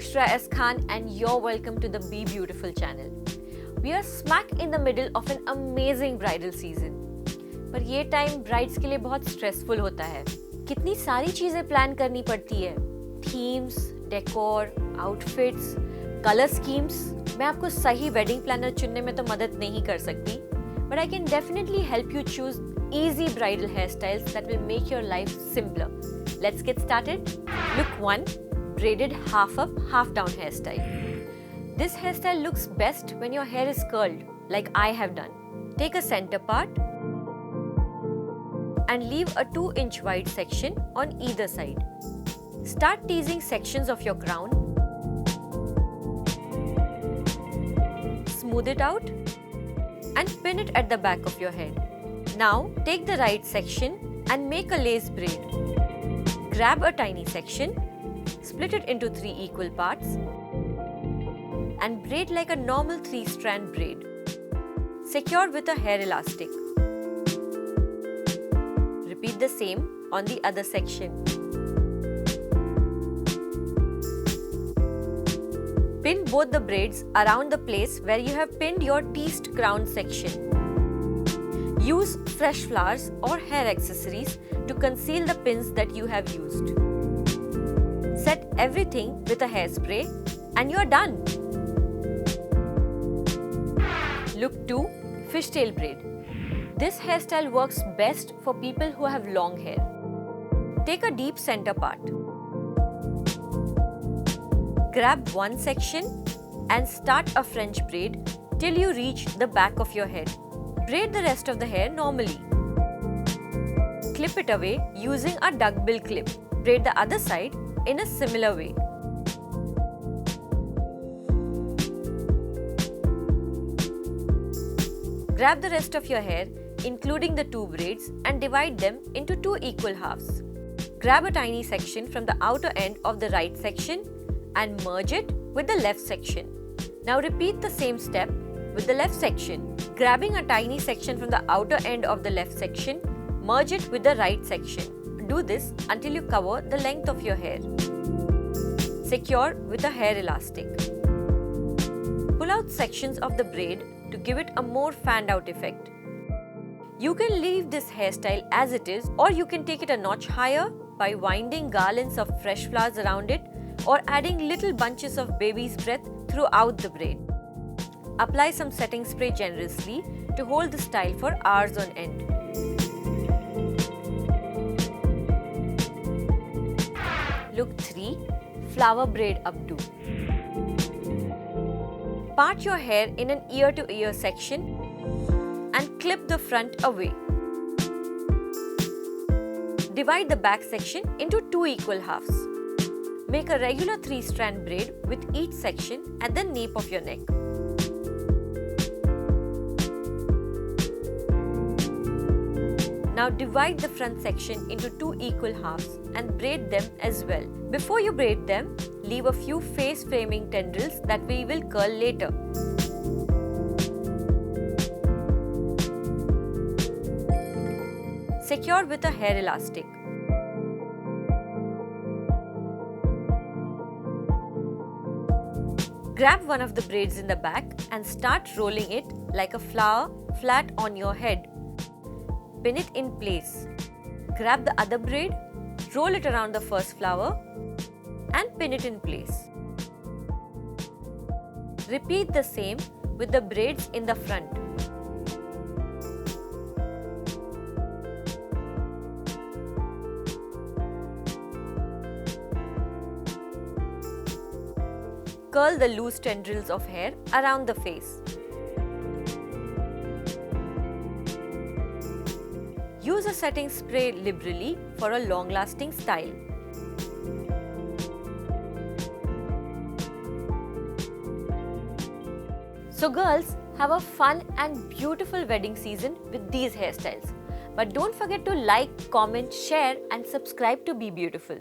Bushra S. Khan and you're welcome to the Be Beautiful channel. We are smack in the middle of an amazing bridal season. पर ये time brides के लिए बहुत stressful होता है. कितनी सारी चीजें प्लान करनी पड़ती है. Themes, decor, outfits, colour schemes. मैं आपको सही वेडिंग प्लानर चुनने में तो मदद नहीं कर सकती, but I can definitely help you choose easy bridal hairstyles that will make your life simpler. Let's get started. Look 1. Braided half up, half down hairstyle. This hairstyle looks best when your hair is curled, like I have done. Take a center part and leave a 2-inch wide section on either side. Start teasing sections of your crown. Smooth it out and pin it at the back of your head. Now take the right section and make a lace braid. Grab a tiny section, split it into 3 equal parts and braid like a normal 3-strand braid. Secure with a hair elastic. Repeat the same on the other section. Pin both the braids around the place where you have pinned your teased crown section. Use fresh flowers or hair accessories to conceal the pins that you have used. Set everything with a hairspray and you're done. Look 2. Fishtail Braid. This hairstyle works best for people who have long hair. Take a deep center part. Grab one section and start a French braid till you reach the back of your head. Braid the rest of the hair normally. Clip it away using a duckbill clip. Braid the other side in a similar way. Grab the rest of your hair, including the 2 braids, and divide them into 2 equal halves. Grab a tiny section from the outer end of the right section and merge it with the left section. Now repeat the same step with the left section. Grabbing a tiny section from the outer end of the left section, merge it with the right section. Do this until you cover the length of your hair. Secure with a hair elastic. Pull out sections of the braid to give it a more fanned out effect. You can leave this hairstyle as it is, or you can take it a notch higher by winding garlands of fresh flowers around it or adding little bunches of baby's breath throughout the braid. Apply some setting spray generously to hold the style for hours on end. Look 3. Flower Braid Updo. Part your hair in an ear-to-ear section and clip the front away. Divide the back section into 2 equal halves. Make a regular 3-strand braid with each section at the nape of your neck. Now divide the front section into 2 equal halves and braid them as well. Before you braid them, leave a few face framing tendrils that we will curl later. Secure with a hair elastic. Grab one of the braids in the back and start rolling it like a flower flat on your head. Pin it in place. Grab the other braid, roll it around the first flower and pin it in place. Repeat the same with the braids in the front. Curl the loose tendrils of hair around the face. Use a setting spray liberally for a long-lasting style. So girls, have a fun and beautiful wedding season with these hairstyles. But don't forget to like, comment, share and subscribe to Be Beautiful.